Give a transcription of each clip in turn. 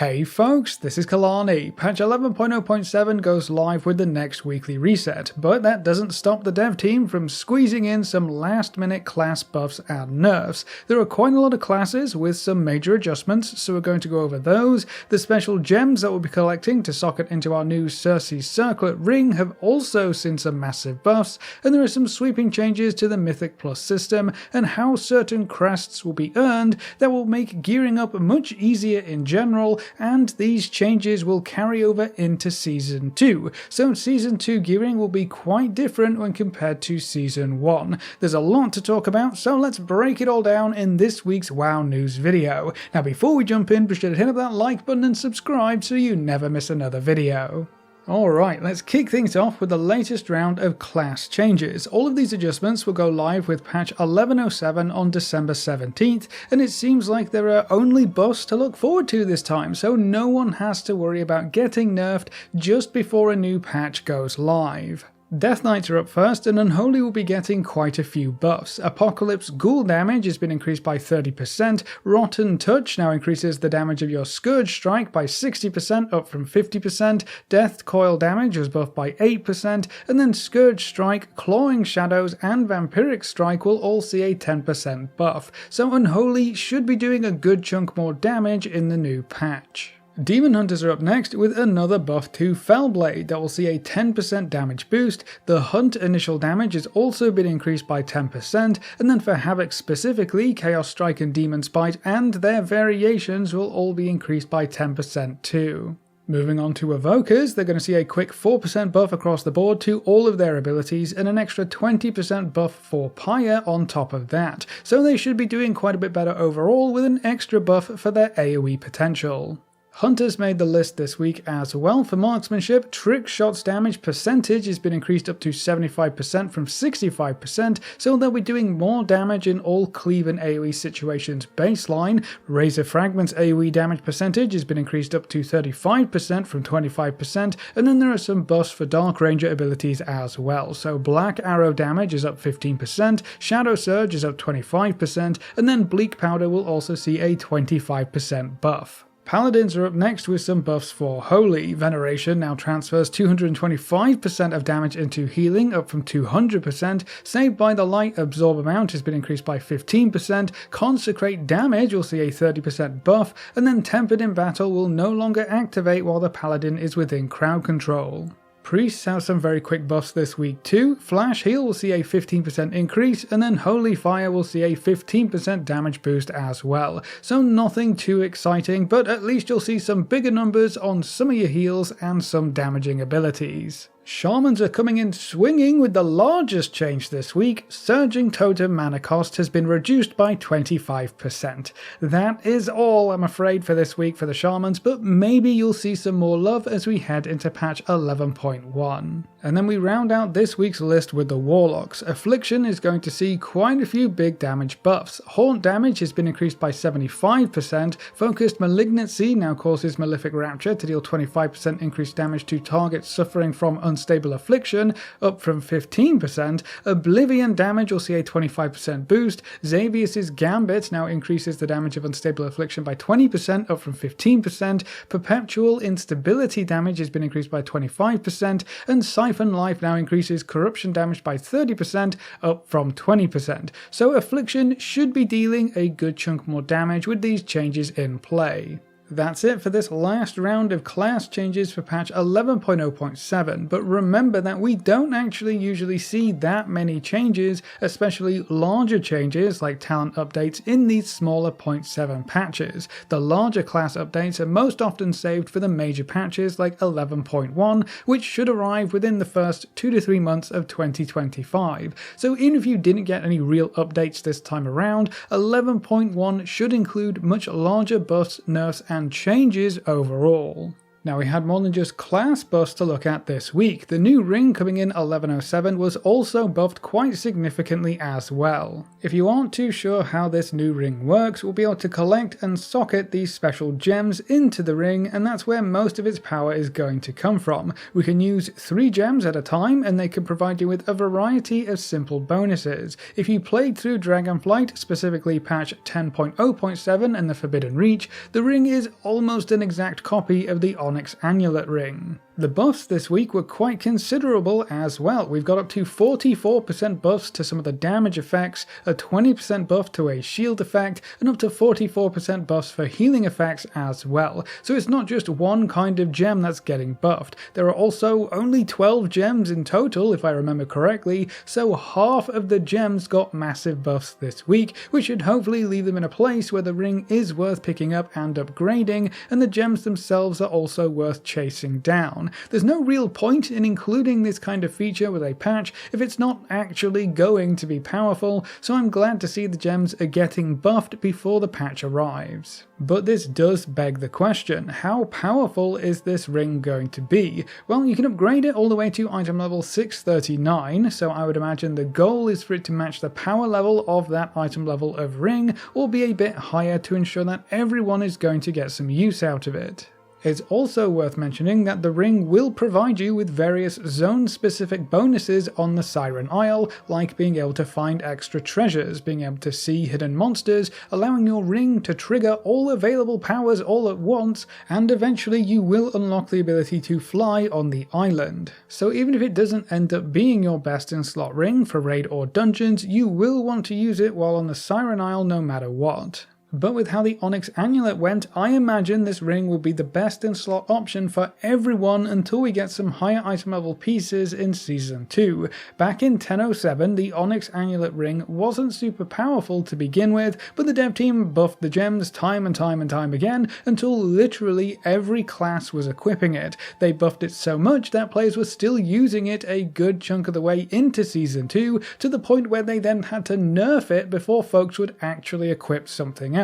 Hey folks, this is Kalani. Patch 11.0.7 goes live with the next weekly reset, but that doesn't stop the dev team from squeezing in some last minute class buffs and nerfs. There are quite a lot of classes with some major adjustments, so we're going to go over those. The special gems that we'll be collecting to socket into our new Circe's Circlet ring have also seen some massive buffs, and there are some sweeping changes to the Mythic Plus system and how certain crests will be earned that will make gearing up much easier in general, and these changes will carry over into Season 2. So Season 2 gearing will be quite different when compared to Season 1. There's a lot to talk about, so let's break it all down in this week's WoW News video. Now before we jump in, be sure to hit up that like button and subscribe so you never miss another video. Alright, let's kick things off with the latest round of class changes. All of these adjustments will go live with patch 11.07 on December 17th, and it seems like there are only buffs to look forward to this time, so no one has to worry about getting nerfed just before a new patch goes live. Death Knights are up first, and Unholy will be getting quite a few buffs. Apocalypse Ghoul damage has been increased by 30%, Rotten Touch now increases the damage of your Scourge Strike by 60% up from 50%, Death Coil damage was buffed by 8%, and then Scourge Strike, Clawing Shadows and Vampiric Strike will all see a 10% buff, so Unholy should be doing a good chunk more damage in the new patch. Demon Hunters are up next with another buff to Fellblade that will see a 10% damage boost. The Hunt initial damage has also been increased by 10%, and then for Havoc specifically, Chaos Strike and Demon Spite and their variations will all be increased by 10% too. Moving on to Evokers, they're going to see a quick 4% buff across the board to all of their abilities and an extra 20% buff for Pyre on top of that, so they should be doing quite a bit better overall with an extra buff for their AoE potential. Hunters made the list this week as well. For marksmanship, trick shots damage percentage has been increased up to 75% from 65%, so they'll be doing more damage in all cleave and AoE situations baseline. Razor Fragments AoE damage percentage has been increased up to 35% from 25%, and then there are some buffs for Dark Ranger abilities as well. So Black Arrow damage is up 15%, Shadow Surge is up 25%, and then Bleak Powder will also see a 25% buff. Paladins are up next with some buffs for Holy. Veneration now transfers 225% of damage into healing, up from 200%. Saved by the Light absorb amount has been increased by 15%. Consecrate damage will see a 30% buff, and then Tempered in Battle will no longer activate while the Paladin is within crowd control. Priests have some very quick buffs this week too. Flash Heal will see a 15% increase, and then Holy Fire will see a 15% damage boost as well. So nothing too exciting, but at least you'll see some bigger numbers on some of your heals and some damaging abilities. Shamans are coming in swinging with the largest change this week. Surging Totem mana cost has been reduced by 25%. That is all, I'm afraid, for this week for the Shamans, but maybe you'll see some more love as we head into patch 11.1. And then we round out this week's list with the Warlocks. Affliction is going to see quite a few big damage buffs. Haunt damage has been increased by 75%. Focused Malignancy now causes Malefic Rapture to deal 25% increased damage to targets suffering from Unstable Affliction, up from 15%. Oblivion damage will see a 25% boost. Xavius' Gambit now increases the damage of Unstable Affliction by 20%, up from 15%. Perpetual Instability damage has been increased by 25%, and Siphon Life now increases Corruption damage by 30%, up from 20%. So Affliction should be dealing a good chunk more damage with these changes in play. That's it for this last round of class changes for patch 11.0.7, but remember that we don't actually usually see that many changes, especially larger changes like talent updates in these smaller 0.7 patches. The larger class updates are most often saved for the major patches like 11.1, which should arrive within the first 2 to 3 months of 2025. So even if you didn't get any real updates this time around, 11.1 should include much larger buffs, nerfs, and changes overall. Now we had more than just class buffs to look at this week. The new ring coming in 1107 was also buffed quite significantly as well. If you aren't too sure how this new ring works, we'll be able to collect and socket these special gems into the ring, and that's where most of its power is going to come from. We can use 3 gems at a time and they can provide you with a variety of simple bonuses. If you played through Dragonflight, specifically patch 10.0.7 and the Forbidden Reach, the ring is almost an exact copy of the Onyx Amulet ring. The buffs this week were quite considerable as well. We've got up to 44% buffs to some of the damage effects, a 20% buff to a shield effect, and up to 44% buffs for healing effects as well. So it's not just one kind of gem that's getting buffed. There are also only 12 gems in total, if I remember correctly, so half of the gems got massive buffs this week, which should hopefully leave them in a place where the ring is worth picking up and upgrading, and the gems themselves are also worth chasing down. There's no real point in including this kind of feature with a patch if it's not actually going to be powerful, so I'm glad to see the gems are getting buffed before the patch arrives. But this does beg the question, how powerful is this ring going to be? Well, you can upgrade it all the way to item level 639, so I would imagine the goal is for it to match the power level of that item level of ring, or be a bit higher to ensure that everyone is going to get some use out of it. It's also worth mentioning that the ring will provide you with various zone-specific bonuses on the Siren Isle, like being able to find extra treasures, being able to see hidden monsters, allowing your ring to trigger all available powers all at once, and eventually you will unlock the ability to fly on the island. So even if it doesn't end up being your best in slot ring for raid or dungeons, you will want to use it while on the Siren Isle no matter what. But with how the Onyx Amulet went, I imagine this ring will be the best in slot option for everyone until we get some higher item level pieces in Season 2. Back in 1007, the Onyx Amulet ring wasn't super powerful to begin with, but the dev team buffed the gems time and time again until literally every class was equipping it. They buffed it so much that players were still using it a good chunk of the way into Season 2, to the point where they then had to nerf it before folks would actually equip something else.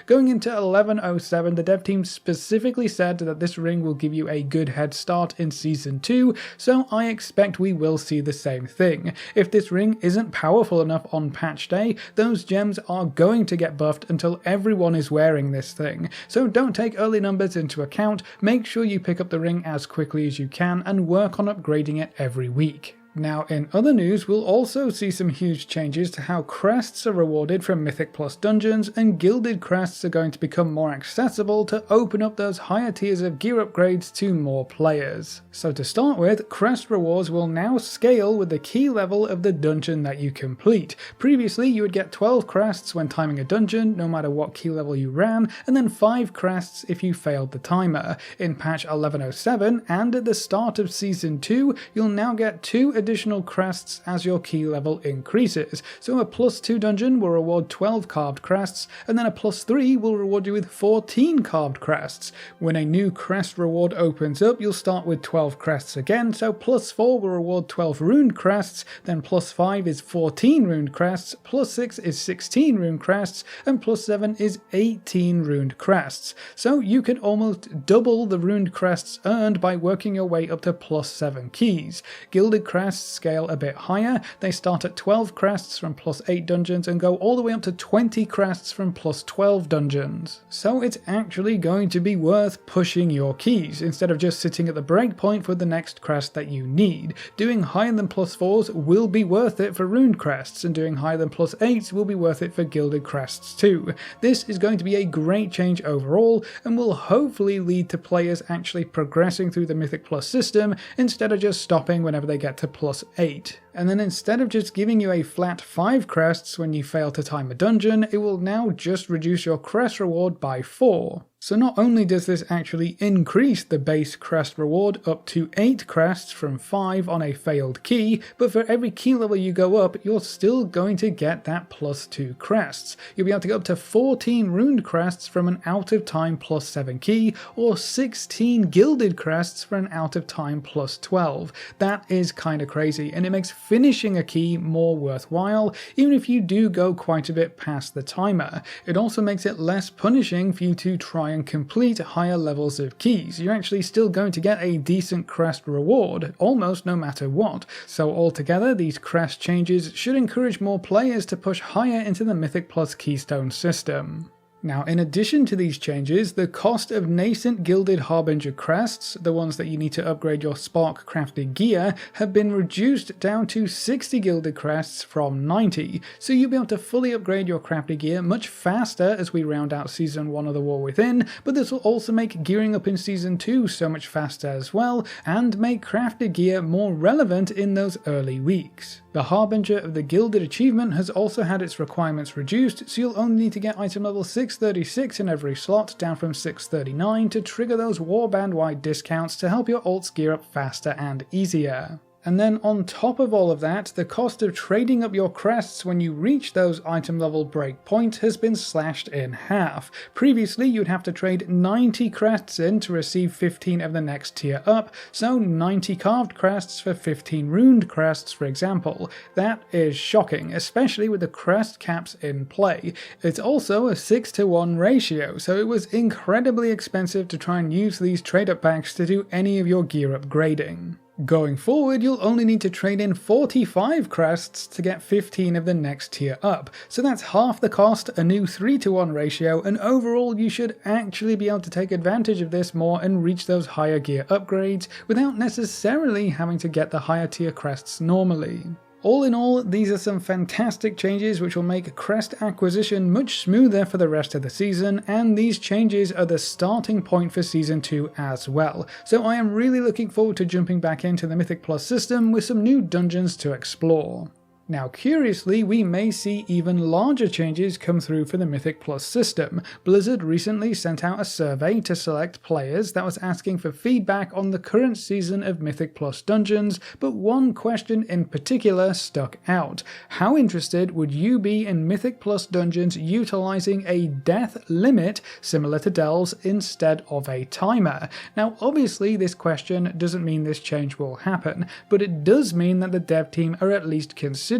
Going into 1107, the dev team specifically said that this ring will give you a good head start in Season 2, so I expect we will see the same thing. If this ring isn't powerful enough on patch day, those gems are going to get buffed until everyone is wearing this thing. So don't take early numbers into account, make sure you pick up the ring as quickly as you can and work on upgrading it every week. Now, in other news, we'll also see some huge changes to how crests are rewarded from Mythic Plus dungeons, and gilded crests are going to become more accessible to open up those higher tiers of gear upgrades to more players. So to start with, crest rewards will now scale with the key level of the dungeon that you complete. Previously, you would get 12 crests when timing a dungeon, no matter what key level you ran, and then 5 crests if you failed the timer. In patch 1107, and at the start of Season 2, you'll now get 2 additional crests as your key level increases. So a +2 dungeon will reward 12 carved crests, and then a +3 will reward you with 14 carved crests. When a new crest reward opens up, you'll start with 12 crests again, so +4 will reward 12 runed crests, then +5 is 14 runed crests, +6 is 16 runed crests, and +7 is 18 runed crests. So you can almost double the runed crests earned by working your way up to +7 keys. Gilded crests scale a bit higher. They start at 12 crests from +8 dungeons and go all the way up to 20 crests from +12 dungeons. So it's actually going to be worth pushing your keys, instead of just sitting at the breakpoint for the next crest that you need. Doing higher than +4s will be worth it for runed crests, and doing higher than +8s will be worth it for gilded crests too. This is going to be a great change overall, and will hopefully lead to players actually progressing through the Mythic Plus system, instead of just stopping whenever they get to +8. And then instead of just giving you a flat 5 crests when you fail to time a dungeon, it will now just reduce your crest reward by 4. So not only does this actually increase the base crest reward up to 8 crests from 5 on a failed key, but for every key level you go up, you're still going to get that +2 crests. You'll be able to get up to 14 runed crests from an out of time +7 key, or 16 gilded crests for an out of time +12. That is kind of crazy, and it makes finishing a key more worthwhile, even if you do go quite a bit past the timer. It also makes it less punishing for you to try try and complete higher levels of keys. You're actually still going to get a decent crest reward, almost no matter what. So altogether, these crest changes should encourage more players to push higher into the Mythic Plus Keystone system. Now, in addition to these changes, the cost of nascent Gilded Harbinger crests, the ones that you need to upgrade your Spark crafted gear, have been reduced down to 60 gilded crests from 90, so you'll be able to fully upgrade your crafted gear much faster as we round out Season 1 of the War Within, but this will also make gearing up in Season 2 so much faster as well, and make crafted gear more relevant in those early weeks. The Harbinger of the Gilded achievement has also had its requirements reduced, so you'll only need to get item level 636 in every slot, down from 639, to trigger those warband-wide discounts to help your alts gear up faster and easier. And then on top of all of that, the cost of trading up your crests when you reach those item level breakpoint has been slashed in half. Previously, you'd have to trade 90 crests in to receive 15 of the next tier up, so 90 carved crests for 15 runed crests, for example. That is shocking, especially with the crest caps in play. It's also a 6-to-1 ratio, so it was incredibly expensive to try and use these trade-up packs to do any of your gear upgrading. Going forward, you'll only need to trade in 45 crests to get 15 of the next tier up, so that's half the cost, a new 3-to-1 ratio, and overall you should actually be able to take advantage of this more and reach those higher gear upgrades without necessarily having to get the higher tier crests normally. All in all, these are some fantastic changes which will make crest acquisition much smoother for the rest of the season, and these changes are the starting point for Season 2 as well. So I am really looking forward to jumping back into the Mythic Plus system with some new dungeons to explore. Now curiously, we may see even larger changes come through for the Mythic Plus system. Blizzard recently sent out a survey to select players that was asking for feedback on the current season of Mythic Plus dungeons, but one question in particular stuck out. How interested would you be in Mythic Plus dungeons utilizing a death limit similar to Delves instead of a timer? Now obviously this question doesn't mean this change will happen, but it does mean that the dev team are at least considering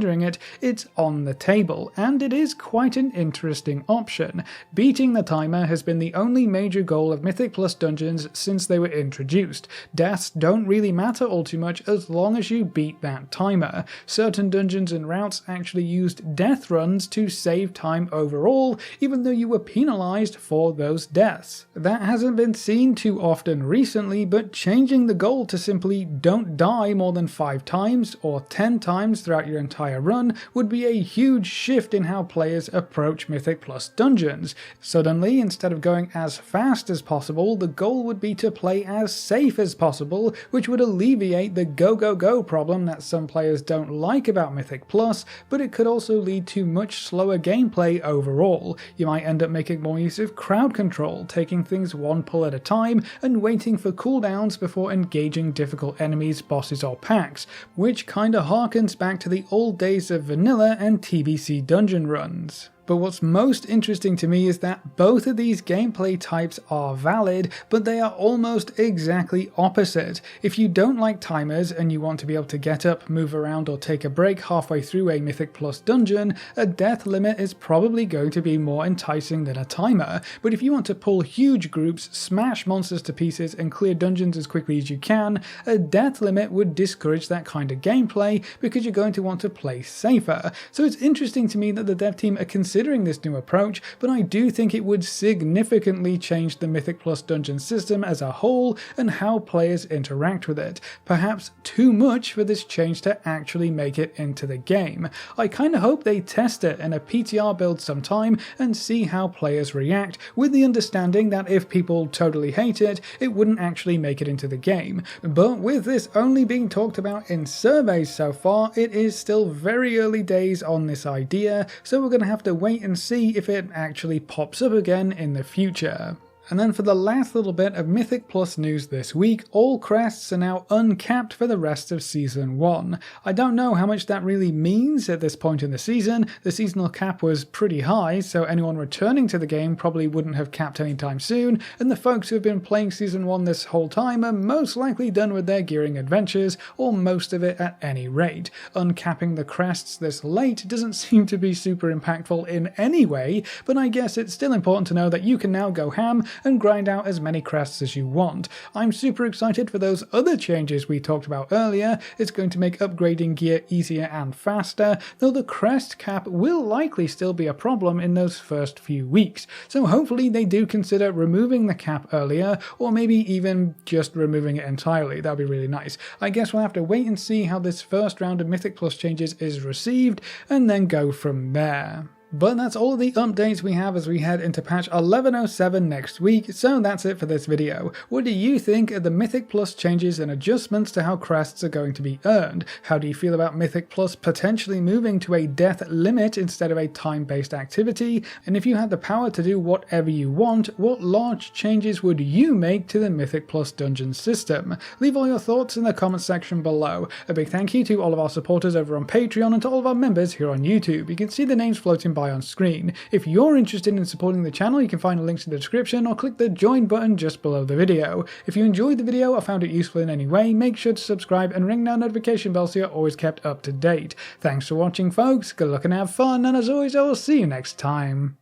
it's on the table, and it is quite an interesting option. Beating the timer has been the only major goal of Mythic Plus dungeons since they were introduced. Deaths don't really matter all too much as long as you beat that timer. Certain dungeons and routes actually used death runs to save time overall, even though you were penalized for those deaths. That hasn't been seen too often recently, but changing the goal to simply don't die more than 5 times or 10 times throughout your entire run would be a huge shift in how players approach Mythic Plus dungeons. Suddenly, instead of going as fast as possible, the goal would be to play as safe as possible, which would alleviate the go-go-go problem that some players don't like about Mythic Plus, but it could also lead to much slower gameplay overall. You might end up making more use of crowd control, taking things one pull at a time, and waiting for cooldowns before engaging difficult enemies, bosses or packs, which kinda harkens back to the old days of vanilla and TBC dungeon runs. But what's most interesting to me is that both of these gameplay types are valid, but they are almost exactly opposite. If you don't like timers and you want to be able to get up, move around or take a break halfway through a Mythic Plus dungeon, a death limit is probably going to be more enticing than a timer. But if you want to pull huge groups, smash monsters to pieces and clear dungeons as quickly as you can, a death limit would discourage that kind of gameplay because you're going to want to play safer. So it's interesting to me that the dev team are considering this new approach, but I do think it would significantly change the Mythic Plus dungeon system as a whole and how players interact with it. Perhaps too much for this change to actually make it into the game. I kinda hope they test it in a PTR build sometime and see how players react, with the understanding that if people totally hate it, it wouldn't actually make it into the game. But with this only being talked about in surveys so far, it is still very early days on this idea, so we're gonna have to wait and see if it actually pops up again in the future. And then for the last little bit of Mythic Plus news this week, all crests are now uncapped for the rest of Season 1. I don't know how much that really means at this point in the season. The seasonal cap was pretty high, so anyone returning to the game probably wouldn't have capped anytime soon, and the folks who have been playing Season 1 this whole time are most likely done with their gearing adventures, or most of it at any rate. Uncapping the crests this late doesn't seem to be super impactful in any way, but I guess it's still important to know that you can now go ham and grind out as many crests as you want. I'm super excited for those other changes we talked about earlier. It's going to make upgrading gear easier and faster, though the crest cap will likely still be a problem in those first few weeks. So hopefully they do consider removing the cap earlier, or maybe even just removing it entirely. That'd be really nice. I guess we'll have to wait and see how this first round of Mythic Plus changes is received, and then go from there. But that's all of the updates we have as we head into patch 11.07 next week, so that's it for this video. What do you think of the Mythic Plus changes and adjustments to how crests are going to be earned? How do you feel about Mythic Plus potentially moving to a death limit instead of a time-based activity? And if you had the power to do whatever you want, what large changes would you make to the Mythic Plus dungeon system? Leave all your thoughts in the comment section below. A big thank you to all of our supporters over on Patreon and to all of our members here on YouTube. You can see the names floating by on screen. If you're interested in supporting the channel, you can find links in the description or click the join button just below the video. If you enjoyed the video or found it useful in any way, make sure to subscribe and ring that notification bell so you're always kept up to date. Thanks for watching, folks. Good luck and have fun, and as always, I will see you next time.